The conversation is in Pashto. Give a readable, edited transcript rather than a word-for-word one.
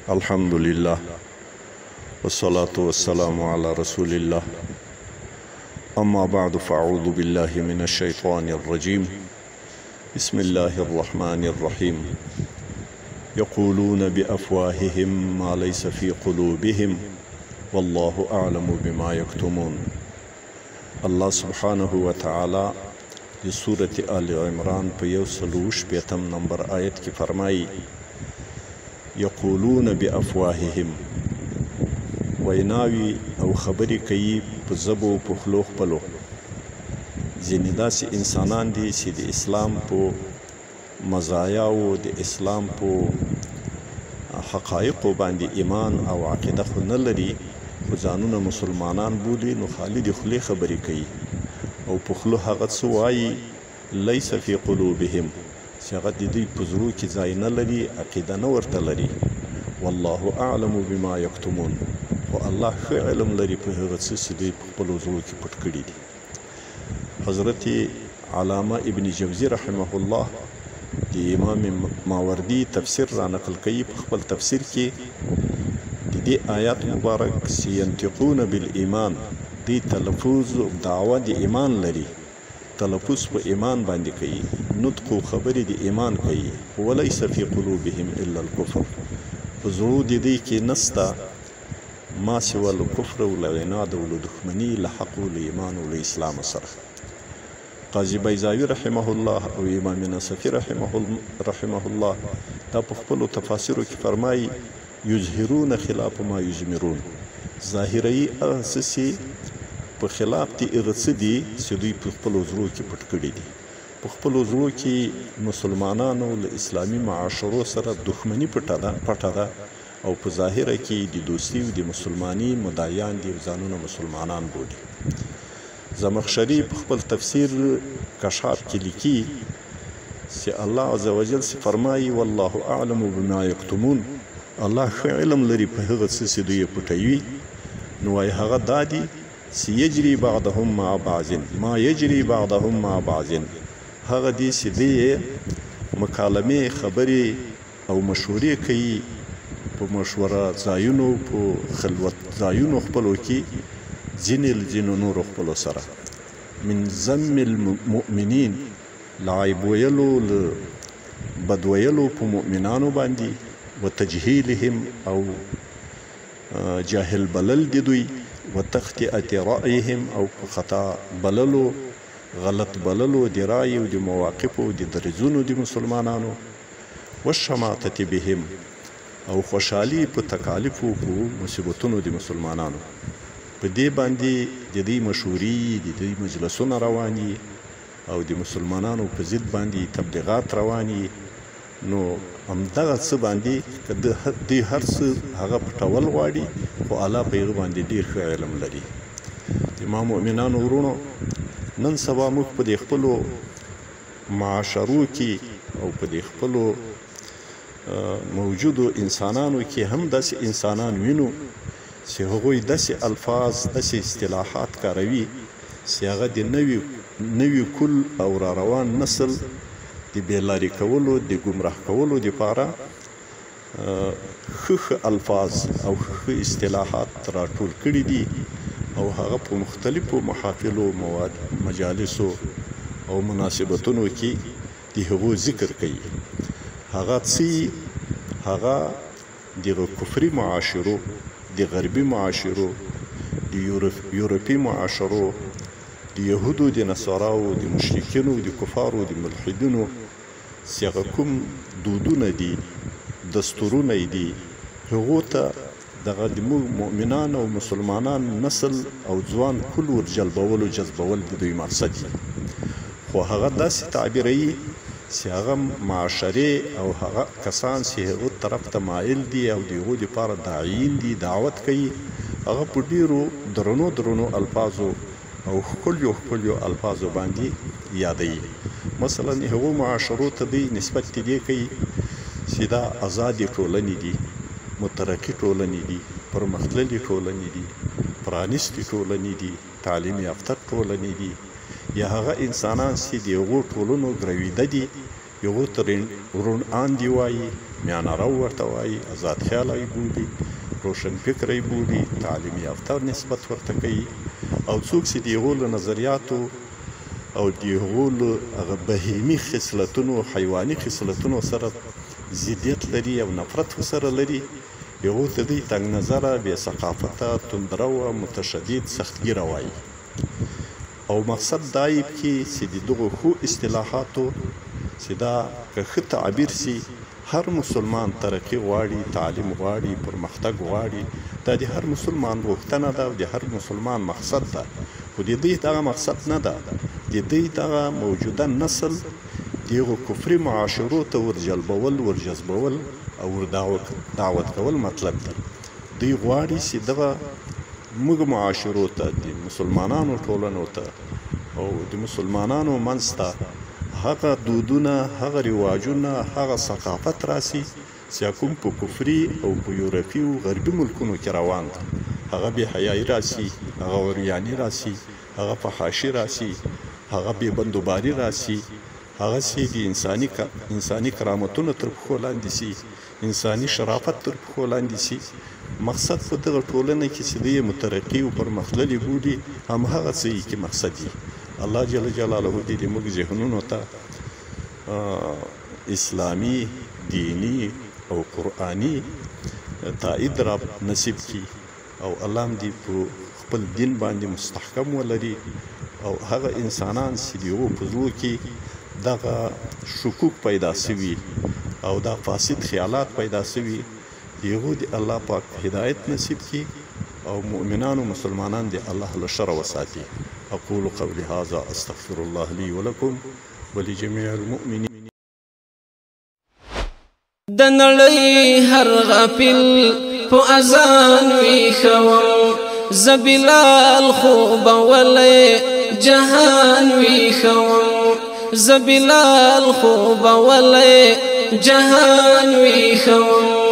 الحمد لله والصلاة والسلام على رسول الله. أما بعد فأعوذ بالله من الشيطان الرجيم. بسم الله الرحمن الرحيم. يقولون بأفواههم ما ليس في قلوبهم والله أعلم بما يكتمون. الله سبحانه وتعالى في سورة آل عمران په 130 نمبر آیت کې فرمایي یقولون بأفواههم، ویناوي او خبرې کوي په ژبو په خولو خپلو. ځینې داسې انسانان دي چې د اسلام په مزایاو د اسلام په حقایقو باندې ایمان او عقیده خو نه لري، خو ځانونه مسلمانان بولي، نو خالي د خولې خبرې کوي او په خولو هغه څه وایي لیس فی قلوبهم چې هغه د دوی په زړو کې ځای نه لري، عقیده نه ورته لري. والله اعلم بما یکتمون، خو الله ښه علم لري په هغه څه چې دوی په خپلو زړو کې پټ کړي دي. حضرت علامه ابن جوزي رحمه الله د امام ماوردي تفسیر را نقل کوي په خپل تفسیر کې د دې آیات مبارک چې ينطقون بالایمان، دی تلفظ دعوه د ایمان لري، تلفظ په ایمان باندې کوي، نطق خبرې د ایمان کوي. وليس في قلوبهم الا الكفر، په زړو د دې کې نسته ما سوى الكفر والعناد والدښمني له حق و له ایمان و له اسلام سره. قاضي بیضاوي رحمه الله او امام نصفي رحمه الله دا په خپلو تفاسیرو کې فرمایي یظهرون خلاف ما یضمرون، ظاهروي هغه څه په خلاف دي هغه څه دي چې دوی په خپلو زړو کې پټ کړي دي. په خپلو زړو کې مسلمانانو له اسلامي معاشرو سره دښمني پټه ده او په ظاهره کې د دوستي او د مسلمانۍ مدعیان دي، ځانونه مسلمانان بولي. زمخشري په خپل تفسیر کشاف کې لیکي چې الله عزوجل فرمایي والله اعلم بما یکتمون، الله ښه علم لري په هغه څه چې دوی پټوي. نو وايي هغه دا دي چې یجري بعضهم مع بعض ما یجري بعضهم مع بعض، هغه دي چې دوی مکالمې خبرې او مشورې کوي په مشوره ځایونو په خلوت ځایونو خپلو کې ځینې له ځینو نورو خپلو سره. من ذم المؤمنین، له عیب ویلو له بد ویلو په مؤمنانو باندې، و تجهیلهم او جاهل بلل د دوی، و تخطئة رأیهم او په خطا بللو غلط بللو د رای او د مواقفو د درځونو د مسلمانانو، و شماتة بهم او خوشحالي په تکالیفو په مصیبتونو د مسلمانانو. په دې باندې د دې مشورې د دې مجلسونه رواني او د مسلمانانو په ضد باندې تبلیغات رواني. نو همدغه څه باندې که دوی هر څه هغه پټول غواړي، خو الله په هغه باندې ډېر ښه علم لري. زما مؤمنانو ورونو، نن سبا موږ په دې خپلو معاشرو کې او په دې خپلو موجودو انسانانو کې هم داسې انسانان وینو چې هغوی داسې الفاظ داسې اصطلاحات کاروي چې هغه د نوي کل او را روان نسل د بیلاري کولو د ګمراه کولو دپاره ښه الفاظ او ښه اصطلاحات راټول کړي دي او هغه په مختلفو محافلو مجالسو او مناسبتونو کې د هغو ذکر کوي. هغه څه هغه د کفري معاشرو، د غربي معاشرو، د یورپي معاشرو، د یهودو، د نصاراو، د مشرکینو، د کفارو، د ملحدینو چې هغه کوم دودونه دي، دستورونه دي، هغو ته دغه د مؤمنان او مسلمانان نسل او ځوان کل ور جذبول د دوی مقصد دي. خو هغه داسې تعبیروي چې هغه معاشرې او هغه کسان چې هغو طرف ته مایل دي او د هغو دپاره داعیین دي، دعوت کوي، هغه په ډېرو درنو الفاظو او ښکلیو الفاظو باندې یادوي. مثلا هغو معاشرو ته دوی نسبت دې کوي چې دا ازادې ټولنې دي، مترقي ټولنې دي، پرمختللې ټولنې دي، پرانیستې ټولنې دي، تعلیم یافته ټولنې دي، یا هغه انسانان چې د هغو ټولنو ګرویده دي، هغو ته روڼ اندي وایي، میانه رو ورته وایي، آزاد خیاله یې بولي، روشن فکره یې بولي، تعلیم یافته نسبت ورته کوي. او څوک چې د هغو له نظریاتو او د هغو له هغه بهیمي خصلتونو، حیواني خصلتونو سره ضدیت لري او نفرت ورسره لري، هغو ته دوی تنګ نظره، بې ثقافته، تندروه، متشدد، سختګیره وایي. او مقصد دا یې پکې چې د دغو ښو اصطلاحاتو چې دا که ښه تعبیر سي، هر مسلمان ترقي غواړي، تعلیم غواړي، پرمختګ غواړي. دا د هر مسلمان غوښتنه ده او د هر مسلمان مقصد ده. خو د دوی دغه مقصد نه ده. د دوی دغه موجوده نسل د هغو کفري معاشرو ته ورجلبول، ورجذبول او دعوت کول مطلب دی. دوی غواړي چې دغه موږ معاشرو ته، د مسلمانانو ټولنو ته او د مسلمانانو منځ ته هغه دودونه، هغه رواجونه، هغه ثقافت راسي چې کوم په کفري او په یورپي او غربي ملکونو کې روان ده. هغه بې حیایي راسي، هغه وریاني راسي، هغه فحاشي راسي، هغه بې بندوباري راسي، هغه چې د انساني کرامتونه تر پښو لاندې سي، انساني شرافت تر پښو لاندې سي. مقصد په دغه ټولنه کې چې دوی مترقي او پرمختللي بولي، همهغه څه یې کې مقصد وي. الله جل جلاله دې زموږ ذهنونو ته اسلامي، دینی او قرآني تایید را نصیب کړي او الله هم دې په خپل دین باندې مستحکم ولري. او هغه انسانان چې د هغو په زړو کې دغه شکوک پیدا سوي او دا فاسد خیالات پیدا سوي، د هغو د الله پاک هدایت نصیب کړي او مؤمنان و مسلمانان د الله له شره وساتي. اقول قولي هذا استغفر الله لي ولكم ولجميع المؤمنين. د نړۍ هر غافل په اذان ویښوم، زه بلال خوب ولې جهان ویښوم، زه بلال خوب ولې جهان ویښوم.